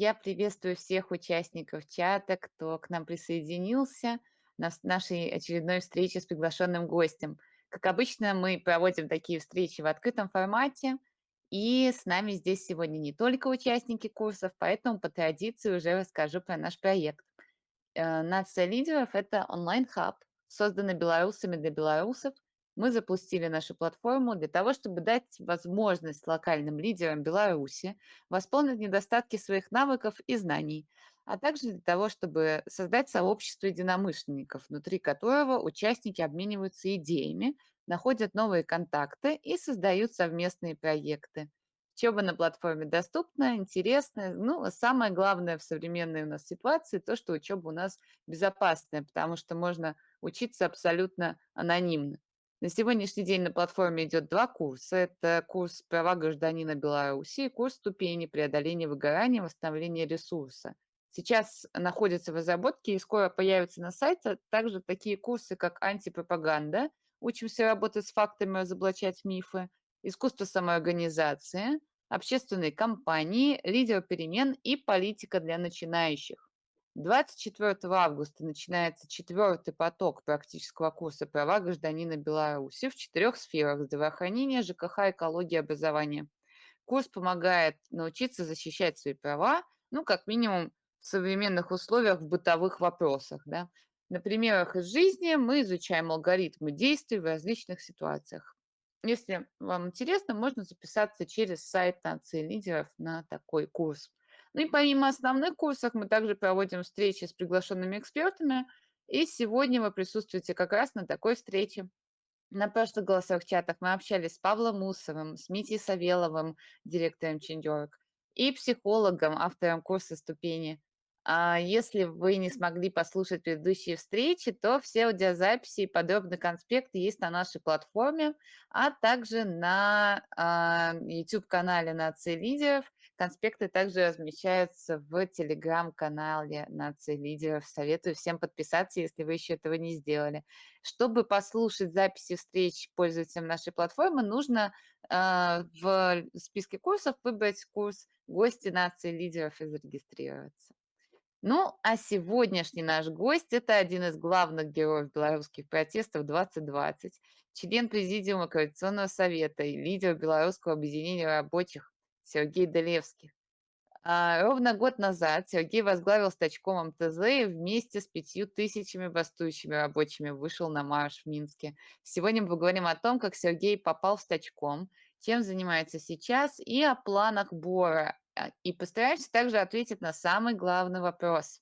я приветствую всех участников чата, кто к нам присоединился на нашей очередной встрече с приглашенным гостем. Как обычно, мы проводим такие встречи в открытом формате, и с нами здесь сегодня не только участники курсов, поэтому по традиции уже расскажу про наш проект. Нация лидеров– это онлайн-хаб, созданный белорусами для белорусов. Мы запустили нашу платформу для того, чтобы дать возможность локальным лидерам Беларуси восполнить недостатки своих навыков и знаний, а также для того, чтобы создать сообщество единомышленников, внутри которого участники обмениваются идеями, находят новые контакты и создают совместные проекты. Учеба на платформе доступна, интересная. Ну, а самое главное в современной у нас ситуации то, что учеба у нас безопасная, потому что можно учиться абсолютно анонимно. На сегодняшний день на платформе идет два курса. Это курс «Права гражданина Беларуси» и курс «Ступени преодоления выгорания, восстановления ресурса». Сейчас находятся в разработке и скоро появятся на сайте также такие курсы, как «Антипропаганда», учимся работать с фактами, разоблачать мифы, «Искусство самоорганизации», общественные кампании, лидер перемен и политика для начинающих. 24 августа начинается четвертый поток практического курса «Права гражданина Беларуси» в 4 сферах– здравоохранение, ЖКХ, экология, образование. Курс помогает научиться защищать свои права, ну, как минимум, в современных условиях, в бытовых вопросах. Да? На примерах из жизни мы изучаем алгоритмы действий в различных ситуациях. Если вам интересно, можно записаться через сайт Нации лидеров на такой курс. Ну и помимо основных курсов мы также проводим встречи с приглашенными экспертами, и сегодня вы присутствуете как раз на такой встрече. На прошлых голосовых чатах мы общались с Павлом Мусовым, с Митей Савеловым, директором Change.org, и психологом, автором курса «Ступени». А если вы не смогли послушать предыдущие встречи, то все аудиозаписи и подробный конспект есть на нашей платформе, а также на YouTube-канале «Нации лидеров». Конспекты также размещаются в телеграм-канале «Нации лидеров». Советую всем подписаться, если вы еще этого не сделали. Чтобы послушать записи встреч пользователям нашей платформы, нужно в списке курсов выбрать курс «Гости нации лидеров» и зарегистрироваться. Ну, а сегодняшний наш гость– это один из главных героев белорусских протестов 2020, член Президиума Координационного совета и лидер Белорусского объединения рабочих Сергей Долевский. Ровно год назад Сергей возглавил стачком МТЗ и вместе с 5000 бастующими рабочими вышел на марш в Минске. Сегодня мы поговорим о том, как Сергей попал в стачком, чем занимается сейчас и о планах Бора. И постараемся также ответить на самый главный вопрос.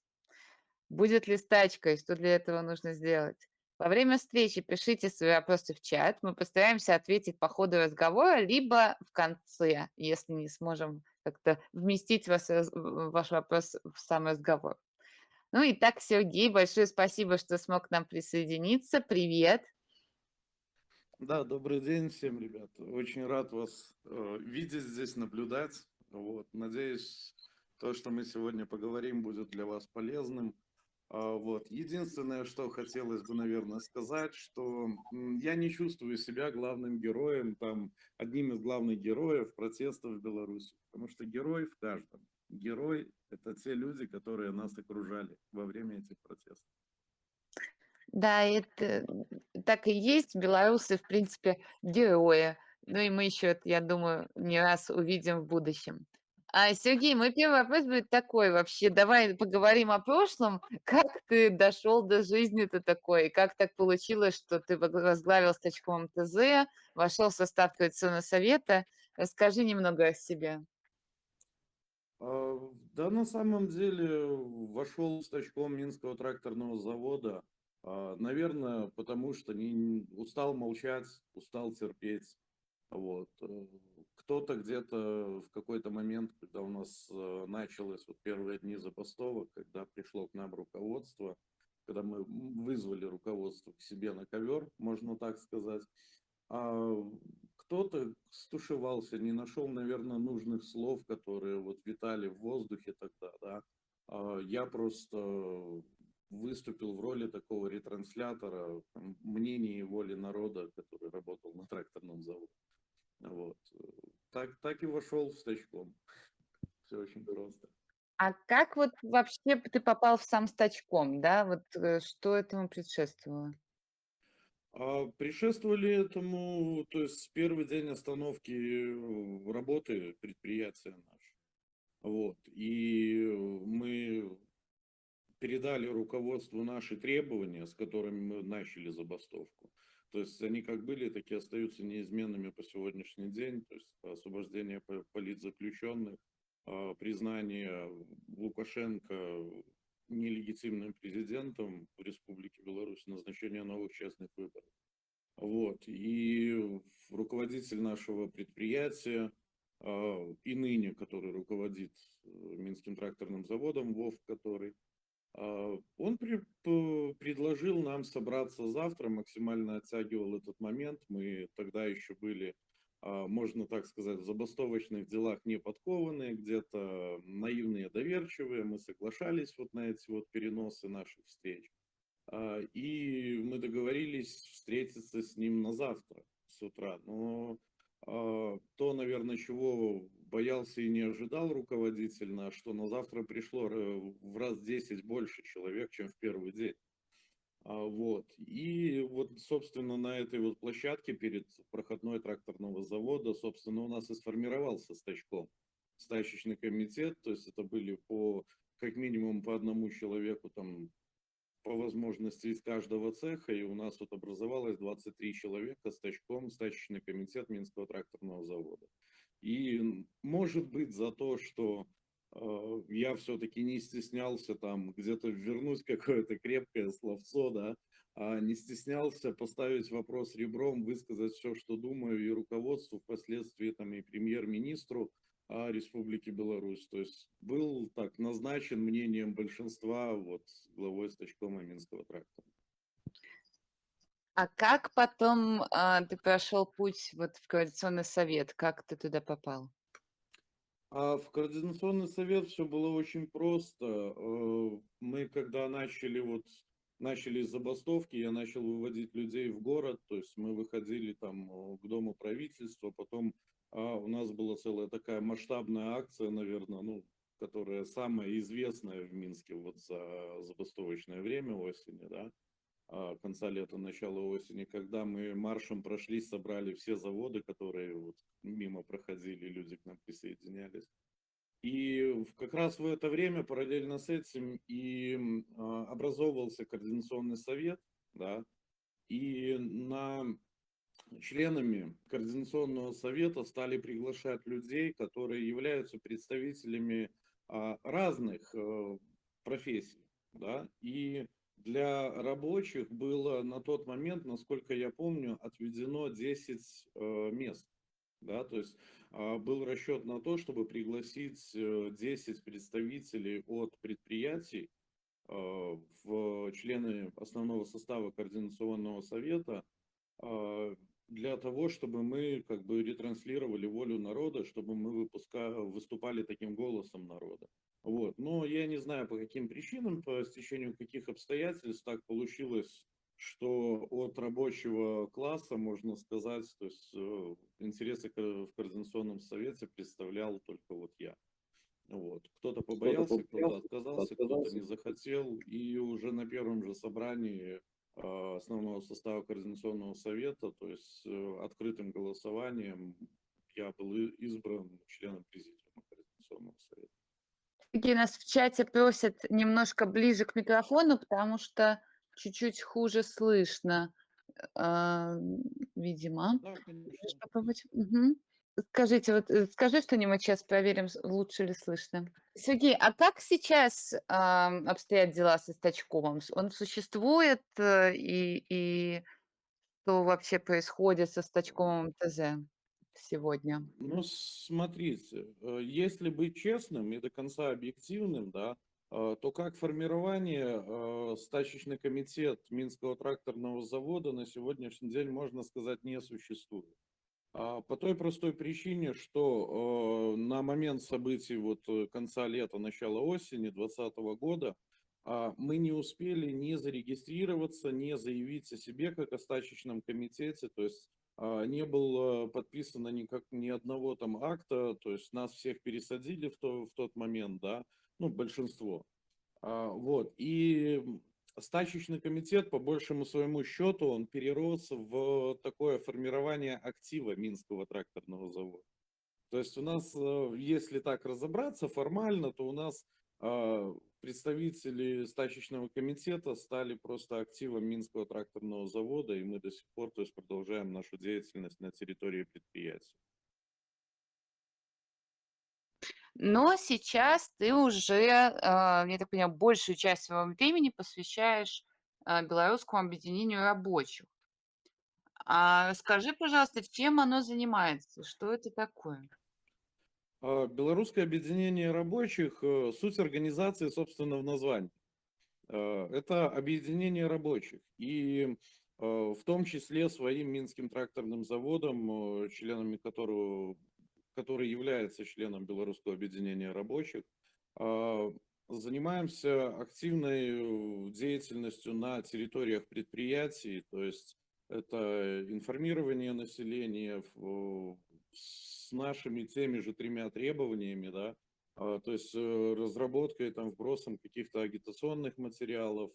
Будет ли стачка и что для этого нужно сделать? Во время встречи пишите свои вопросы в чат. Мы постараемся ответить по ходу разговора, либо в конце, если не сможем как-то вместить ваш вопрос в сам разговор. Ну и так, Сергей, большое спасибо, что смог к нам присоединиться. Привет. Да, добрый день всем, ребят. Очень рад вас видеть здесь, наблюдать. Вот. Надеюсь, то, что мы сегодня поговорим, будет для вас полезным. Вот. Единственное, что хотелось бы, наверное, сказать, что я не чувствую себя главным героем, там, одним из главных героев протестов в Беларуси, потому что герой в каждом. Герой– это те люди, которые нас окружали во время этих протестов. Да, это так и есть. Белорусы, в принципе, герои. Ну и мы еще это, я думаю, не раз увидим в будущем. Сергей, мой первый вопрос будет такой вообще. Давай поговорим о прошлом. Как ты дошел до жизни-то такой? Как так получилось, что ты возглавил стачком МТЗ, вошел в состав Координационного совета? Расскажи немного о себе. Да, на самом деле вошел с тачком Минского тракторного завода, наверное, потому что устал молчать, устал терпеть. Вот. Кто-то где-то в какой-то момент, когда у нас началось вот первые дни забастовок, когда пришло к нам руководство, когда мы вызвали руководство к себе на ковер, можно так сказать, а кто-то стушевался, не нашел, наверное, нужных слов, которые вот витали в воздухе тогда, да. Я просто выступил в роли такого ретранслятора мнений и воли народа, который работал на тракторном заводе. Вот. Так и вошел в стачком. Все очень просто. А как вот вообще ты попал в сам стачком, да? Вот, что этому предшествовало? Предшествовали этому, то есть с первый день остановки работы предприятия наше. Вот. И мы передали руководству наши требования, с которыми мы начали забастовку. То есть они как были, так и остаются неизменными по сегодняшний день. То есть освобождение политзаключенных, признание Лукашенко нелегитимным президентом в Республике Беларусь, назначение новых честных выборов. Вот. И руководитель нашего предприятия, и ныне, который руководит Минским тракторным заводом, Вов, который, он предложил нам собраться завтра, максимально оттягивал этот момент. Мы тогда еще были, можно так сказать, в забастовочных делах не подкованные, где-то наивные, доверчивые. Мы соглашались вот на эти вот переносы наших встреч. И мы договорились встретиться с ним на завтра с утра. Но то, наверное, чего боялся и не ожидал руководитель наш, что на завтра пришло в раз 10 больше человек, чем в первый день. Вот. И вот, собственно, на этой вот площадке перед проходной тракторного завода, собственно, у нас и сформировался стачком. Стачечный комитет, то есть это были как минимум по одному человеку там по возможности из каждого цеха, и у нас вот образовалось 23 человека с тачком, стачечный комитет Минского тракторного завода. И может быть за то, что я все-таки не стеснялся там где-то вернуть какое-то крепкое словцо, да, а не стеснялся поставить вопрос ребром, высказать все, что думаю, и руководству, впоследствии там и премьер-министру Республики Беларусь. То есть был так назначен мнением большинства вот главой стачкома Минского трактора. А как потом, ты прошел путь вот в коалиционный совет? Как ты туда попал? А в Координационный совет все было очень просто. Мы когда начали забастовки, я начал выводить людей в город, то есть мы выходили там к Дому правительства, потом у нас была целая такая масштабная акция, наверное, ну, которая самая известная в Минске вот за забастовочное время осени, да, конца лета, начала осени, когда мы маршем прошлись, собрали все заводы, которые вот мимо проходили, люди к нам присоединялись. И как раз в это время, параллельно с этим, и образовывался Координационный совет, да, и членами Координационного совета стали приглашать людей, которые являются представителями разных профессий, да, и для рабочих было на тот момент, насколько я помню, отведено 10 мест, да, то есть был расчет на то, чтобы пригласить 10 представителей от предприятий в члены основного состава Координационного совета, для того, чтобы мы как бы ретранслировали волю народа, чтобы мы выступали таким голосом народа. Вот. Но я не знаю, по каким причинам, по стечению каких обстоятельств так получилось, что от рабочего класса, можно сказать, то есть интересы в Координационном совете представлял только вот я. Вот. Кто-то Кто-то побоялся, кто-то побоялся, кто-то отказался, кто-то отказался. не захотел. И уже на первом же собрании основного состава Координационного совета, то есть открытым голосованием, я был избран членом президиума Координационного совета. Таки нас в чате просят немножко ближе к микрофону, потому что чуть-чуть хуже слышно, а, видимо. Да, Можешь конечно. попробовать? Мгм. Скажите, вот, скажи что-нибудь, сейчас проверим, лучше ли слышно. Сергей, а как сейчас, обстоят дела со стачкомом? Он существует, и что вообще происходит со стачкомом ТЗ сегодня? Ну, смотрите, если быть честным и до конца объективным, да, то как формирование стачечный комитет Минского тракторного завода на сегодняшний день, можно сказать, не существует. По той простой причине, что на момент событий вот конца лета, начала осени 2020 года мы не успели ни зарегистрироваться, ни заявить о себе как о стачечном комитете, то есть не было подписано ни одного там акта, то есть нас всех пересадили в тот момент, да, ну, большинство. Вот, и стачечный комитет, по большему своему счету, он перерос в такое формирование актива Минского тракторного завода. То есть у нас, если так разобраться формально, то у нас представители стачечного комитета стали просто активом Минского тракторного завода, и мы до сих пор, то есть, продолжаем нашу деятельность на территории предприятия. Но сейчас ты уже, я так понимаю, большую часть своего времени посвящаешь, Белорусскому объединению рабочих. А расскажи, пожалуйста, чем оно занимается? Что это такое? Белорусское объединение рабочих, суть организации, собственно, в названии. Это объединение рабочих. И в том числе своим Минским тракторным заводом, членами которого, который является членом Белорусского объединения рабочих, а, занимаемся активной деятельностью на территориях предприятий, то есть это информирование населения с нашими теми же тремя требованиями, да, то есть разработкой, там, вбросом каких-то агитационных материалов.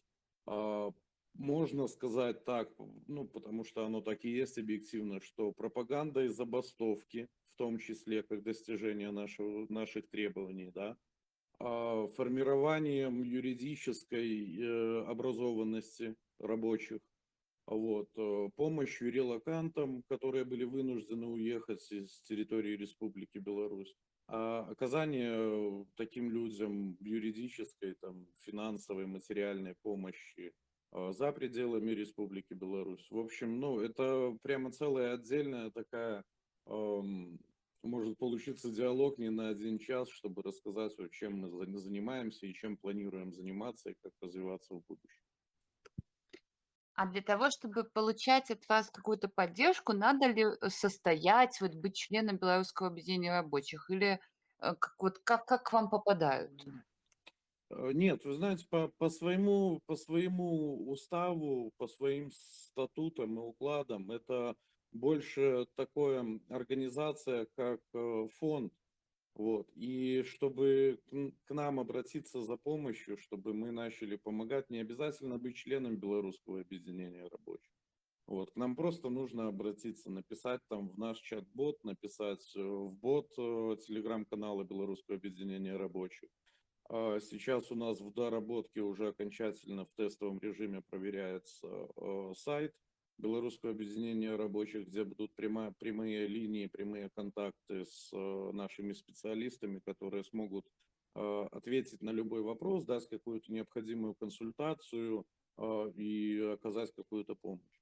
А, Можно сказать так, ну, потому что оно так и есть объективно, что пропаганда и забастовки, в том числе как достижение наших требований, да, формированием юридической образованности рабочих, вот, помощью релокантам, которые были вынуждены уехать из территории Республики Беларусь, оказание таким людям юридической, там, финансовой, материальной помощи за пределами Республики Беларусь. В общем, ну, это прямо целая отдельная такая, эм, может получиться диалог не на один час, чтобы рассказать, вот, чем мы занимаемся и чем планируем заниматься и как развиваться в будущем. А для того, чтобы получать от вас какую-то поддержку, надо ли, состоять, вот быть членом Белорусского объединения рабочих? Или, как к вам попадают? Нет, вы знаете, по своему уставу, по своим статутам и укладам, это больше такое организация, как фонд. Вот. И чтобы к нам обратиться за помощью, чтобы мы начали помогать, не обязательно быть членом Белорусского объединения рабочих. Вот. К нам просто нужно обратиться, написать там в наш чат-бот, написать в бот телеграм-канала Белорусского объединения рабочих. Сейчас у нас в доработке уже окончательно в тестовом режиме проверяется сайт Белорусского объединения рабочих, где будут прямые линии, прямые контакты с нашими специалистами, которые смогут ответить на любой вопрос, дать какую-то необходимую консультацию и оказать какую-то помощь.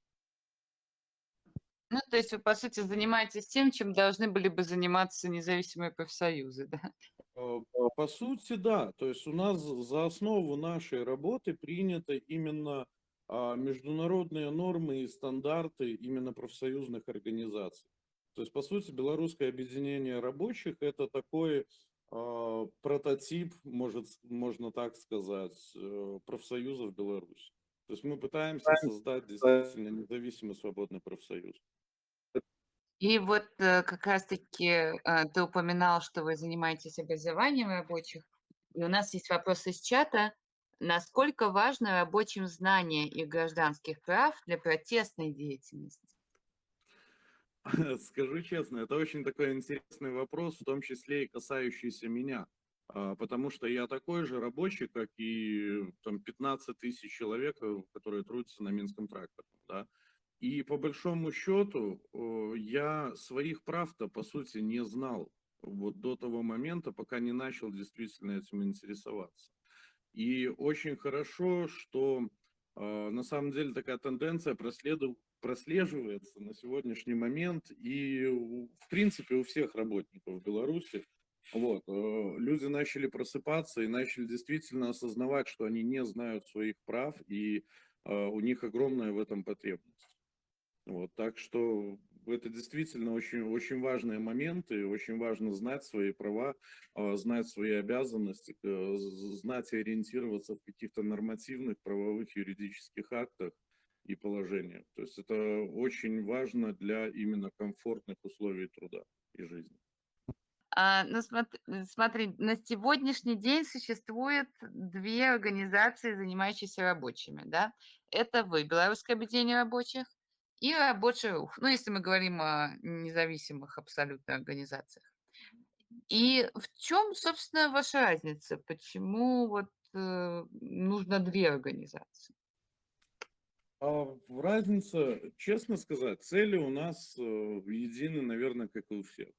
Ну, то есть вы, по сути, занимаетесь тем, чем должны были бы заниматься независимые профсоюзы, да? Э, По сути, да. То есть у нас за основу нашей работы приняты именно международные нормы и стандарты именно профсоюзных организаций. То есть, по сути, Белорусское объединение рабочих – это такой прототип, можно так сказать, профсоюзов Беларуси. То есть мы пытаемся создать действительно независимый свободный профсоюз. И вот, как раз-таки, ты упоминал, что вы занимаетесь образованием рабочих, и у нас есть вопрос из чата. Насколько важно рабочим знание их гражданских прав для протестной деятельности? Скажу честно, это очень такой интересный вопрос, в том числе и касающийся меня. Потому что я такой же рабочий, как и там 15 тысяч человек, которые трудятся на Минском тракторе. Да? И по большому счету я своих прав-то по сути не знал вот до того момента, пока не начал действительно этим интересоваться. И очень хорошо, что на самом деле такая тенденция прослеживается на сегодняшний момент и, в принципе, у всех работников Беларуси. Вот, люди начали просыпаться и начали действительно осознавать, что они не знают своих прав, и у них огромная в этом потребность. Вот, так что это действительно очень, очень важные моменты, очень важно знать свои права, знать свои обязанности, знать и ориентироваться в каких-то нормативных, правовых, юридических актах и положениях. То есть это очень важно для именно комфортных условий труда и жизни. Ну, смотри, на сегодняшний день существует 2 организации, занимающиеся рабочими, да. Это вы, Белорусское объединение рабочих, и Рабочий рух. Ну, если мы говорим о независимых абсолютно организациях. И в чем, собственно, ваша разница? Почему вот, нужно 2 организации? Разница, честно сказать, цели у нас едины, наверное, как и у всех.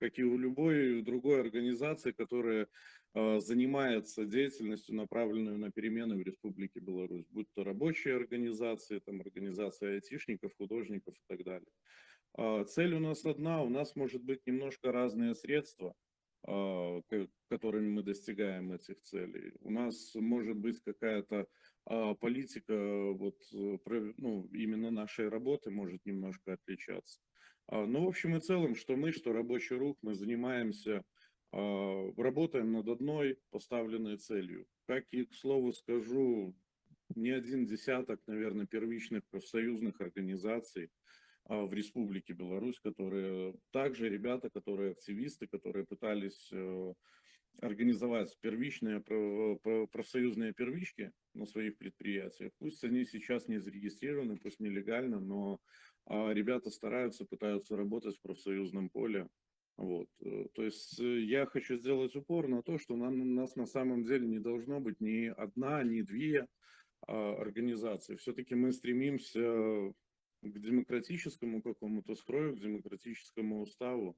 Как и у любой другой организации, которая занимается деятельностью, направленную на перемены в Республике Беларусь, будь то рабочие организации, там, организации айтишников, художников и так далее. Цель у нас одна, у нас может быть немножко разные средства, которыми мы достигаем этих целей. У нас может быть какая-то политика, вот, ну, именно нашей работы может немножко отличаться. Но в общем и целом, что мы, что рабочий рух, мы занимаемся, работаем над одной поставленной целью. Как и, к слову скажу, не один десяток, наверное, первичных профсоюзных организаций в Республике Беларусь, которые также ребята, которые активисты, которые пытались организовать первичные профсоюзные первички на своих предприятиях. Пусть они сейчас не зарегистрированы, пусть нелегально, но ребята стараются, пытаются работать в профсоюзном поле. Вот. То есть я хочу сделать упор на то, что у нас на самом деле не должно быть ни одна, ни две организации. Все-таки мы стремимся к демократическому какому-то строю, к демократическому уставу.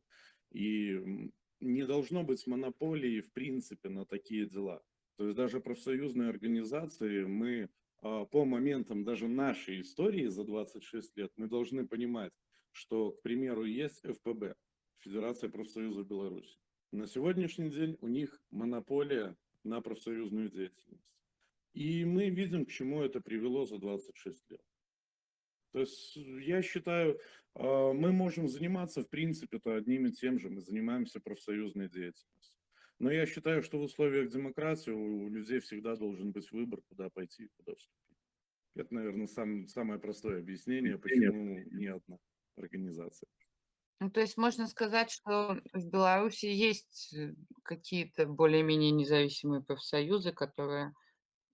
И не должно быть монополии в принципе на такие дела. То есть даже профсоюзные организации, мы по моментам даже нашей истории за 26 лет, мы должны понимать, что, к примеру, есть ФПБ, Федерация профсоюзов Беларуси. На сегодняшний день у них монополия на профсоюзную деятельность. И мы видим, к чему это привело за 26 лет. То есть я считаю, мы можем заниматься, в принципе-то, одним и тем же. Мы занимаемся профсоюзной деятельностью. Но я считаю, что в условиях демократии у людей всегда должен быть выбор, куда пойти и куда вступить. Это, наверное, самое простое объяснение, почему не одна организация. Ну, то есть можно сказать, что в Беларуси есть, какие-то более-менее независимые профсоюзы, которые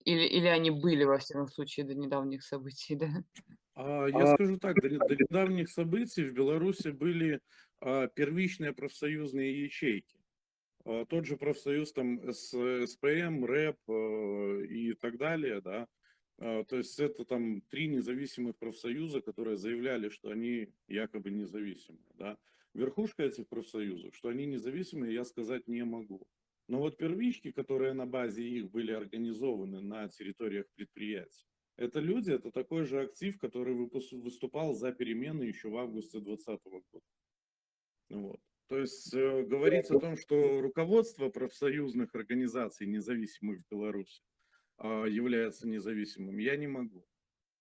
или они были, во всяком случае, до недавних событий, да? Я скажу так, до недавних событий в Беларуси были первичные профсоюзные ячейки. Тот же профсоюз там СПМ, РЭП и так далее, да. То есть это там 3 независимых профсоюза, которые заявляли, что они якобы независимые, да. Верхушка этих профсоюзов, что они независимые, я сказать не могу. Но вот первички, которые на базе их были организованы на территориях предприятий, это люди, это такой же актив, который выступал за перемены еще в августе 2020 года. Вот. То есть говорить о том, что руководство профсоюзных организаций, независимых в Беларуси, является независимым, я не могу.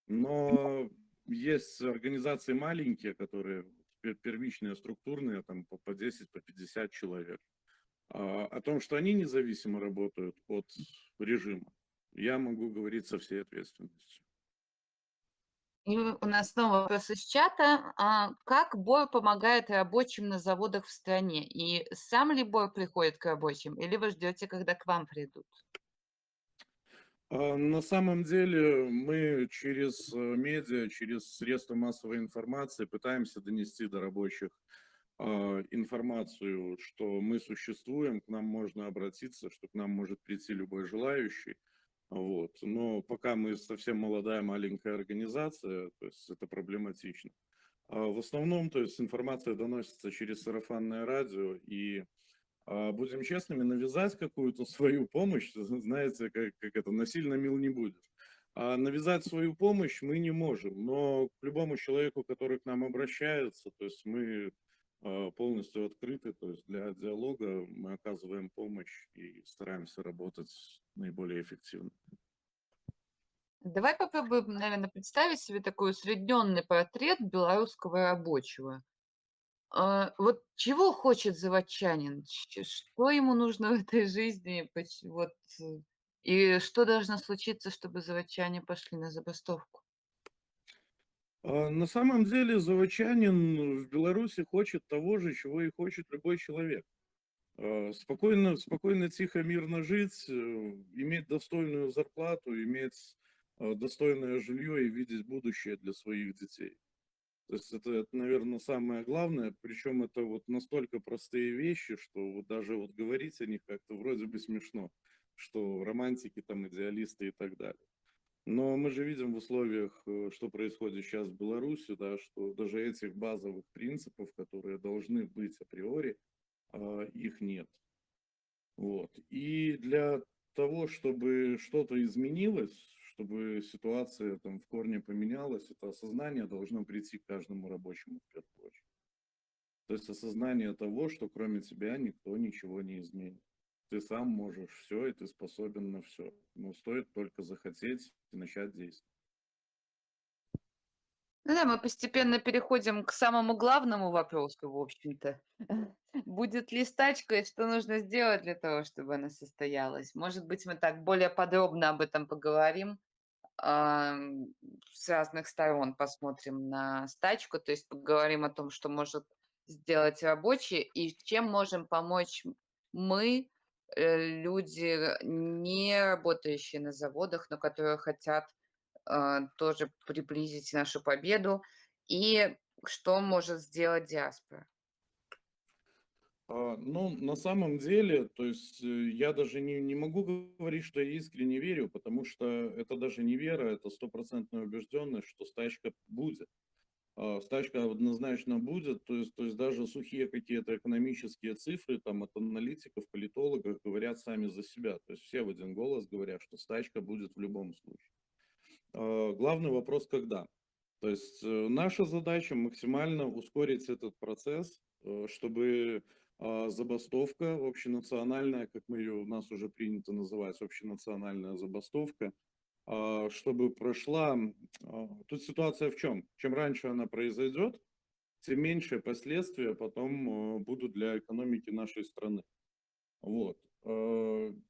Но есть организации маленькие, которые первичные, структурные, там по 10, по 50 человек. О том, что они независимо работают от режима, я могу говорить со всей ответственностью. И у нас снова вопрос из чата. Как Бор помогает рабочим на заводах в стране? И сам ли Бор приходит к рабочим, или вы ждете, когда к вам придут? На самом деле мы через медиа, через средства массовой информации пытаемся донести до рабочих информацию, что мы существуем, к нам можно обратиться, что к нам может прийти любой желающий. Вот. Но пока мы совсем молодая маленькая организация, то есть это проблематично. В основном, то есть информация доносится через сарафанное радио, и будем честными, навязать какую-то свою помощь, знаете, как это, насильно мил не будешь. Навязать свою помощь мы не можем, но к любому человеку, который к нам обращается, то есть мы полностью открыты, то есть для диалога мы оказываем помощь и стараемся работать наиболее эффективно. Давай попробуем, наверное, представить себе такой усредненный портрет белорусского рабочего. Вот чего хочет заводчанин? Что ему нужно в этой жизни? И что должно случиться, чтобы заводчане пошли на забастовку? На самом деле заводчанин в Беларуси хочет того же, чего и хочет любой человек. Спокойно, тихо, мирно жить, иметь достойную зарплату, иметь достойное жилье и видеть будущее для своих детей. То есть это, наверное, самое главное. Причем это вот настолько простые вещи, что вот даже вот говорить о них как-то вроде бы смешно, что романтики, там, идеалисты и так далее. Но мы же видим в условиях, что происходит сейчас в Беларуси, да, что даже этих базовых принципов, которые должны быть априори, их нет. Вот. И для того, чтобы что-то изменилось, чтобы ситуация там в корне поменялась, это осознание должно прийти к каждому рабочему в первую очередь. То есть осознание того, что кроме тебя никто ничего не изменит. Ты сам можешь все, и ты способен на все. Но стоит только захотеть и начать действовать. Ну да, мы постепенно переходим к самому главному вопросу, в общем-то. Будет ли стачка и что нужно сделать для того, чтобы она состоялась? Может быть, мы так более подробно об этом поговорим, ам, с разных сторон посмотрим на стачку, то есть поговорим о том, что может сделать рабочий и чем можем помочь мы, люди, не работающие на заводах, но которые хотят тоже приблизить нашу победу, и что может сделать диаспора. Ну, на самом деле, то есть я даже не могу говорить, что я искренне верю, потому что это даже не вера, это стопроцентная убежденность, что стачка будет. Стачка однозначно будет, то есть даже сухие какие-то экономические цифры там от аналитиков, политологов говорят сами за себя. То есть все в один голос говорят, что стачка будет в любом случае. Главный вопрос, когда? То есть наша задача максимально ускорить этот процесс, чтобы забастовка общенациональная, как мы ее у нас уже принято называть, общенациональная забастовка, чтобы прошла. Тут ситуация в чем? Чем раньше она произойдет, тем меньше последствия потом будут для экономики нашей страны. Вот.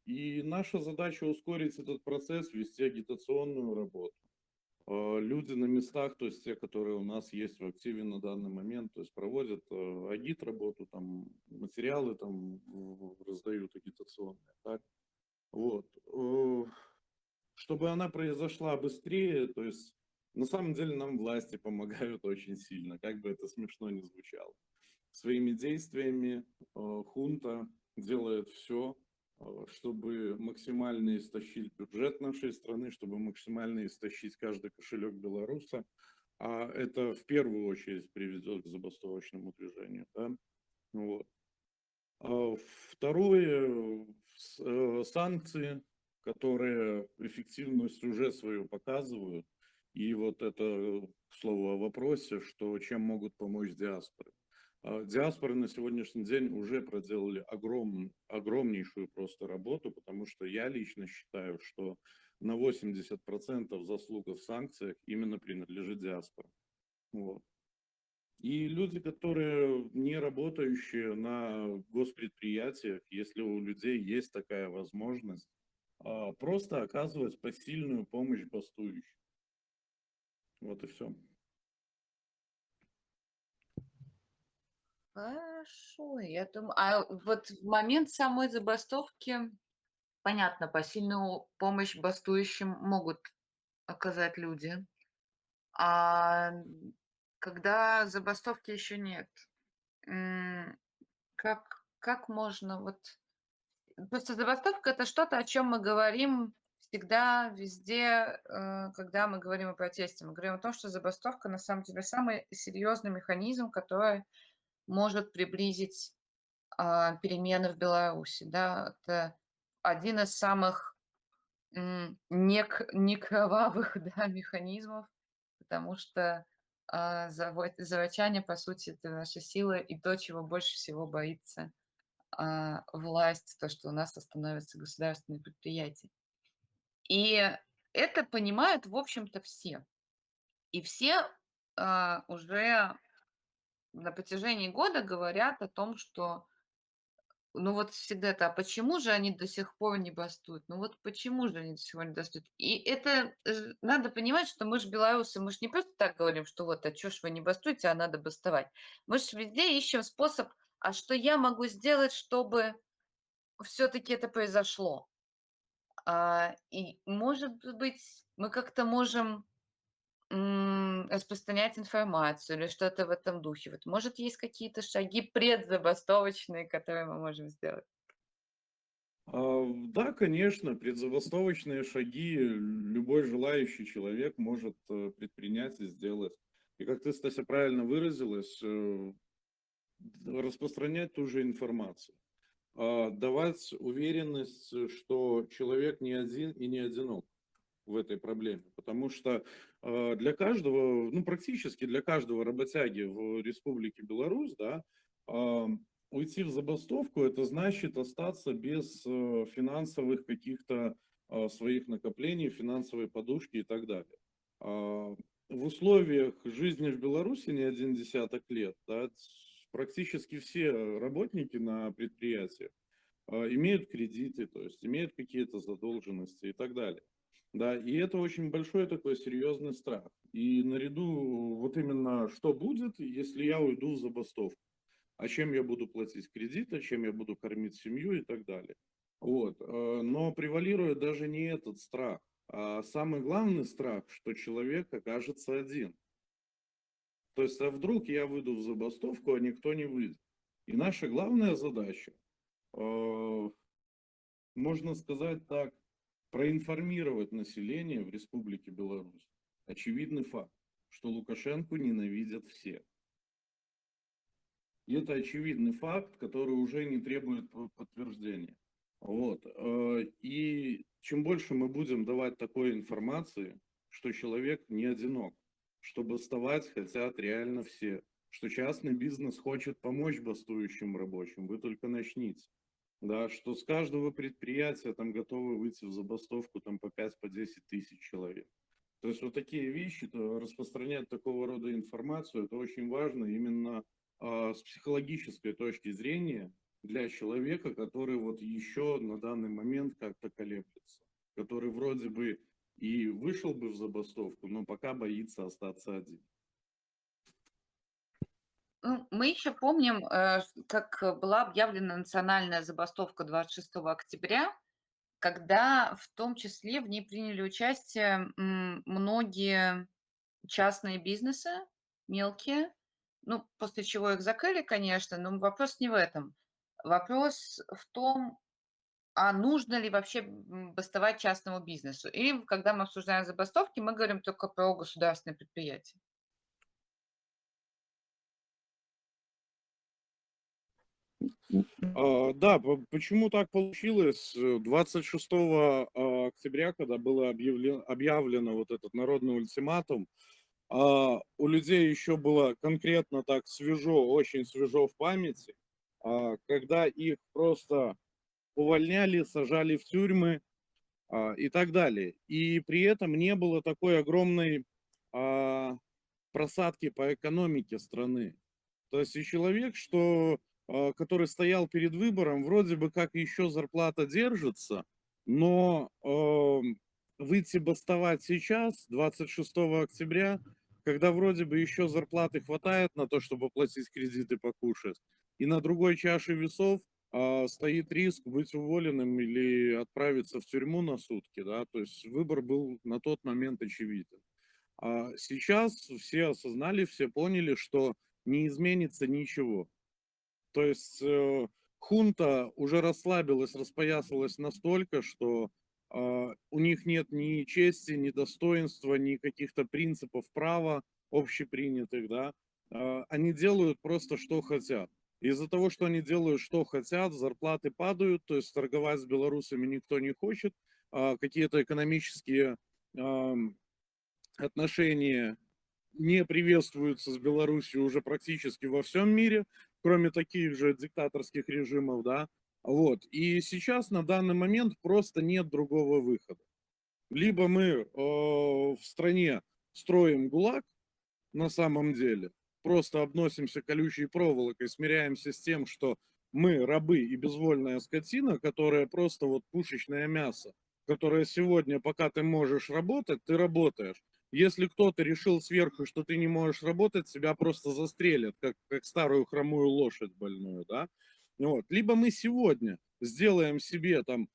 И наша задача ускорить этот процесс, вести агитационную работу. Люди на местах, то есть те, которые у нас есть в активе на данный момент, то есть проводят агит-работу, там материалы там раздают агитационные, так? Вот. Чтобы она произошла быстрее, то есть на самом деле нам власти помогают очень сильно, как бы это смешно ни звучало. Своими действиями хунта делает все, чтобы максимально истощить бюджет нашей страны, чтобы максимально истощить каждый кошелек белоруса. А это в первую очередь приведет к забастовочному движению. Да? Вот. Второе, санкции, которые эффективность уже свою показывают. И вот это слово о вопросе, что чем могут помочь диаспоры. Диаспоры на сегодняшний день уже проделали огромнейшую просто работу, потому что я лично считаю, что на 80% заслуга в санкциях именно принадлежит диаспоре. Вот. И люди, которые не работающие на госпредприятиях, если у людей есть такая возможность, просто оказывать посильную помощь бастующим. Вот и все. Хорошо, я думаю, а вот в момент самой забастовки, понятно, посильную помощь бастующим могут оказать люди, а когда забастовки еще нет, м, как можно вот. Просто забастовка — это что-то, о чем мы говорим всегда, везде, когда мы говорим о протесте. Мы говорим о том, что забастовка на самом деле самый серьезный механизм, который может приблизить, перемены в Беларуси, да. Это один из самых, некровавых, да, механизмов, потому что, заводчане, по сути, это наша сила и то, чего больше всего боится власть, то, что у нас остановятся государственные предприятия. И это понимают, в общем-то, все. И все уже на протяжении года говорят о том, что, ну вот всегда это, а почему же они до сих пор не бастуют? Ну вот почему же они до сих пор не бастуют? И это надо понимать, что мы же белорусы, мы же не просто так говорим, что вот, а чё ж вы не бастуете, а надо бастовать. Мы же везде ищем способ а что я могу сделать, чтобы все-таки это произошло? И, может быть, мы как-то можем распространять информацию или что-то в этом духе. Вот, может, есть какие-то шаги предзабастовочные, которые мы можем сделать? Да, конечно, предзабастовочные шаги любой желающий человек может предпринять и сделать. И как ты, Стася, правильно выразилась, распространять ту же информацию. Давать уверенность, что человек не один и не одинок в этой проблеме. Потому что для каждого, ну практически для каждого работяги в Республике Беларусь, да, а, уйти в забастовку, это значит остаться без финансовых каких-то своих накоплений, финансовой подушки и так далее. В условиях жизни в Беларуси не один десяток лет, да, практически все работники на предприятиях имеют кредиты, то есть имеют какие-то задолженности и так далее. Да, и это очень большой такой серьезный страх. И наряду вот именно что будет, если я уйду в забастовку, а чем я буду платить кредиты, чем я буду кормить семью и так далее. Вот. Но превалирует даже не этот страх, а самый главный страх, что человек окажется один. То есть, а вдруг я выйду в забастовку, а никто не выйдет. И наша главная задача, можно сказать так, проинформировать население в Республике Беларусь. Очевидный факт, что Лукашенко ненавидят все. И это очевидный факт, который уже не требует подтверждения. Вот. И чем больше мы будем давать такой информации, что человек не одинок, что бастовать хотят реально все, что частный бизнес хочет помочь бастующим рабочим, вы только начните. Да, что с каждого предприятия там готовы выйти в забастовку там по 5-10 тысяч человек. То есть вот такие вещи, распространять такого рода информацию, это очень важно именно с психологической точки зрения для человека, который вот еще на данный момент как-то колеблется, который вроде бы и вышел бы в забастовку, но пока боится остаться один. Ну, мы еще помним, как была объявлена национальная забастовка 26 октября, когда в том числе в ней приняли участие многие частные бизнесы, мелкие, ну, после чего их закрыли, конечно, но вопрос не в этом. Вопрос в том, а нужно ли вообще бастовать частному бизнесу? Или когда мы обсуждаем забастовки, мы говорим только про государственные предприятия. Да, почему так получилось? 26 октября, когда было объявлено вот этот народный ультиматум, у людей еще было конкретно так свежо, очень свежо в памяти, когда их просто увольняли, сажали в тюрьмы и так далее. И при этом не было такой огромной а, просадки по экономике страны. То есть и человек, который стоял перед выбором, вроде бы как еще зарплата держится, но выйти бастовать сейчас, 26 октября, когда вроде бы еще зарплаты хватает на то, чтобы платить кредиты, покушать, и на другой чаше весов стоит риск быть уволенным или отправиться в тюрьму на сутки, да, то есть выбор был на тот момент очевиден. А сейчас все осознали, все поняли, что не изменится ничего. То есть хунта уже расслабилась, распоясалась настолько, что у них нет ни чести, ни достоинства, ни каких-то принципов права общепринятых, да. Они делают просто, что хотят. Из-за того, что они делают, что хотят, зарплаты падают, то есть торговать с белорусами никто не хочет, какие-то экономические отношения не приветствуются с Беларусью уже практически во всем мире, кроме таких же диктаторских режимов, да. Вот. И сейчас на данный момент просто нет другого выхода. Либо мы в стране строим ГУЛАГ на самом деле, просто обносимся колючей проволокой, смиряемся с тем, что мы рабы и безвольная скотина, которая просто вот пушечное мясо, которая сегодня, пока ты можешь работать, ты работаешь. Если кто-то решил сверху, что ты не можешь работать, тебя просто застрелят, как старую хромую лошадь больную, да. Вот. Либо мы сегодня сделаем себе там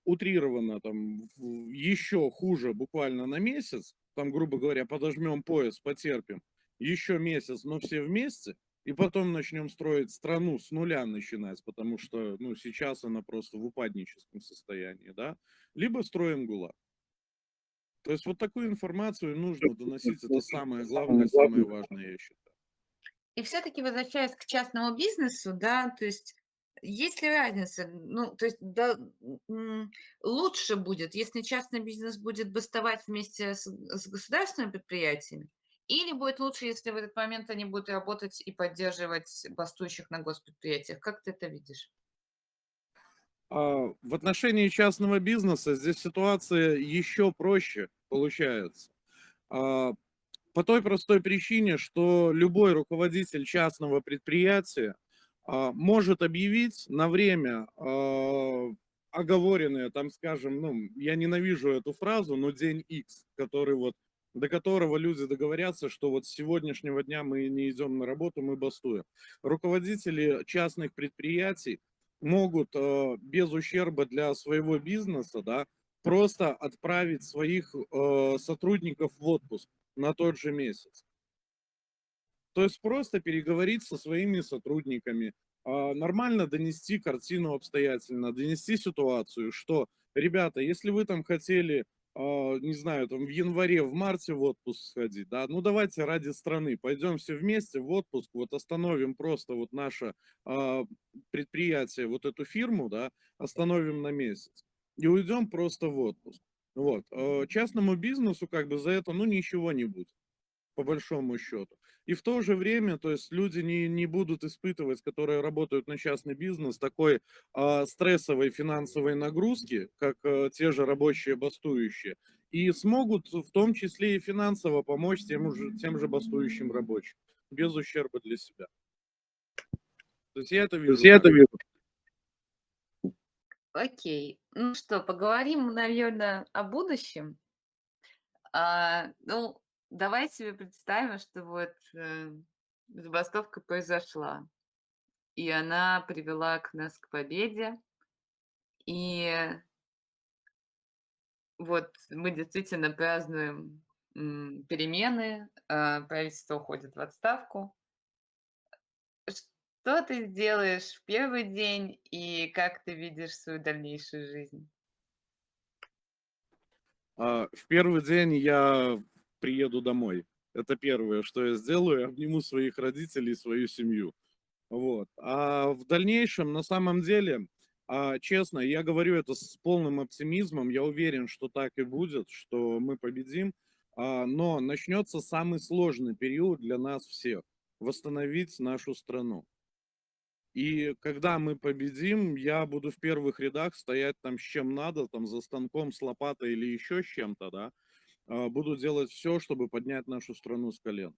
утрированно там еще хуже буквально на месяц, там, грубо говоря, подожмем пояс, потерпим, еще месяц, но все вместе, и потом начнем строить страну с нуля начинать, потому что, ну, сейчас она просто в упадническом состоянии, да, либо строим ГУЛАГ. То есть вот такую информацию нужно доносить, это самое главное, самое важное, я считаю. И все-таки возвращаясь к частному бизнесу, да, то есть есть ли разница? Ну, то есть да, лучше будет, если частный бизнес будет бастовать вместе с государственными предприятиями, или будет лучше, если в этот момент они будут работать и поддерживать бастующих на госпредприятиях? Как ты это видишь? В отношении частного бизнеса здесь ситуация еще проще получается. А, По той простой причине, что любой руководитель частного предприятия может объявить на время оговоренное, там, скажем, ну, я ненавижу эту фразу, но день X, который вот до которого люди договорятся, что вот с сегодняшнего дня мы не идем на работу, мы бастуем. Руководители частных предприятий могут без ущерба для своего бизнеса, да, просто отправить своих сотрудников в отпуск на тот же месяц. То есть просто переговорить со своими сотрудниками, нормально донести картину обстоятельно, донести ситуацию, что, ребята, если вы там хотели, не знаю, там в январе, в марте в отпуск сходить, да, ну давайте ради страны пойдем все вместе в отпуск, вот остановим просто вот наше а, предприятие, вот эту фирму, да, остановим на месяц и уйдем просто в отпуск. Вот. Частному бизнесу как бы за это, ну, ничего не будет по большому счету. И в то же время, то есть люди не будут испытывать, которые работают на частный бизнес, такой стрессовой финансовой нагрузки, как те же рабочие бастующие, и смогут в том числе и финансово помочь тем же бастующим рабочим, без ущерба для себя. То есть я это То есть вижу я это так. вижу. Окей. Ну что, поговорим, наверное, о будущем. Ну, давай себе представим, что вот забастовка произошла, и она привела нас к победе, и вот мы действительно празднуем перемены, правительство уходит в отставку. Что ты сделаешь в первый день и как ты видишь свою дальнейшую жизнь? В первый день я приеду домой. Это первое, что я сделаю, я обниму своих родителей и свою семью. Вот. А в дальнейшем, на самом деле, честно, я говорю это с полным оптимизмом. Я уверен, что так и будет, что мы победим. Но начнется самый сложный период для нас всех – восстановить нашу страну. И когда мы победим, я буду в первых рядах стоять там с чем надо, там за станком, с лопатой или еще с чем-то, да. Буду делать все, чтобы поднять нашу страну с колен.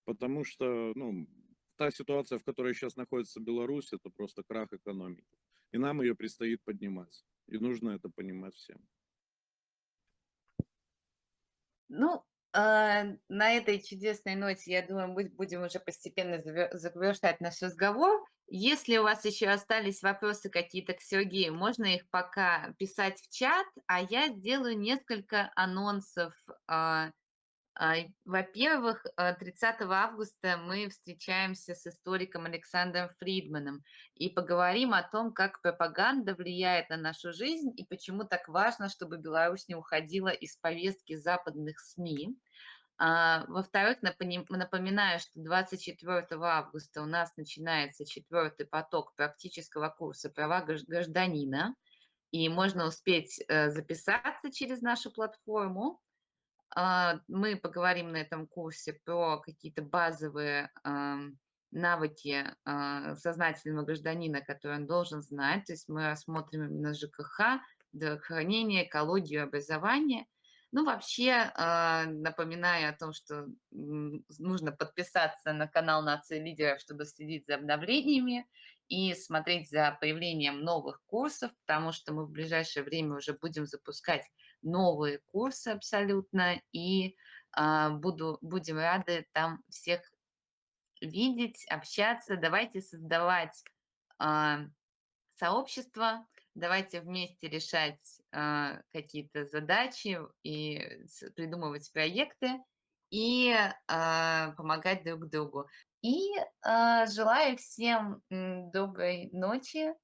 Потому что, ну, та ситуация, в которой сейчас находится Беларусь, это просто крах экономики. И нам ее предстоит поднимать. И нужно это понимать всем. Ну, на этой чудесной ноте, я думаю, мы будем уже постепенно завершать наш разговор. Если у вас еще остались вопросы какие-то к Сергею, можно их пока писать в чат, а я сделаю несколько анонсов. Во-первых, 30 августа мы встречаемся с историком Александром Фридманом и поговорим о том, как пропаганда влияет на нашу жизнь и почему так важно, чтобы Беларусь не уходила из повестки западных СМИ. Во-вторых, напоминаю, что 24 августа у нас начинается четвертый поток практического курса «Права гражданина», и можно успеть записаться через нашу платформу. Мы поговорим на этом курсе про какие-то базовые навыки сознательного гражданина, которые он должен знать. То есть мы рассмотрим именно ЖКХ, здравоохранение, экологию, образование. Ну, вообще, напоминаю о том, что нужно подписаться на канал Нации Лидеров, чтобы следить за обновлениями и смотреть за появлением новых курсов, потому что мы в ближайшее время уже будем запускать новые курсы абсолютно, и Будем рады там всех видеть, общаться. Давайте создавать а, сообщество, давайте вместе решать какие-то задачи и придумывать проекты и помогать друг другу. И желаю всем доброй ночи.